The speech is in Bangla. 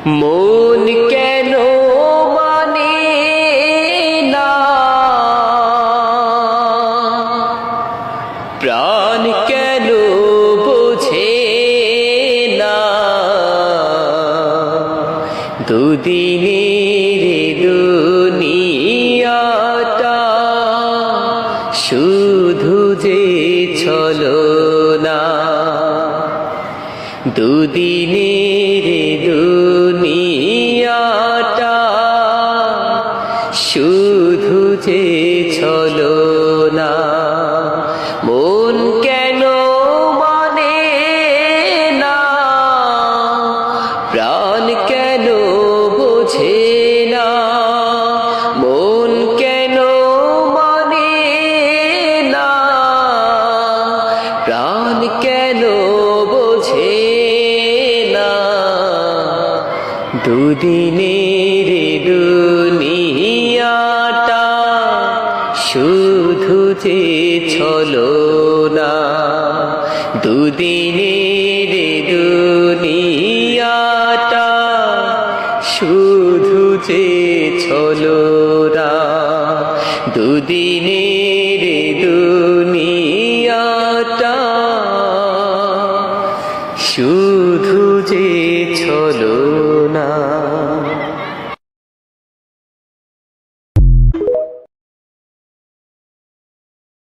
মন কেন মানে না, প্রাণ কেন বোঝে না, দুদিনের দুনিয়াটা শুধু যে ছলনা, দুদিনের দুনিয়াটা শুধু যে ছলনা। মন কেন মানে না, প্রাণ কেন বোঝে না, মন কেন মানে না, প্রাণ কেন বোঝে না, দুদিনের দুনিয়াটা শুধু যে ছলনা, দুদিনের দুনিয়াটা শুধু যে ছলনা, দুদিনের দুনিয়াটা শুধু যে ছলনা।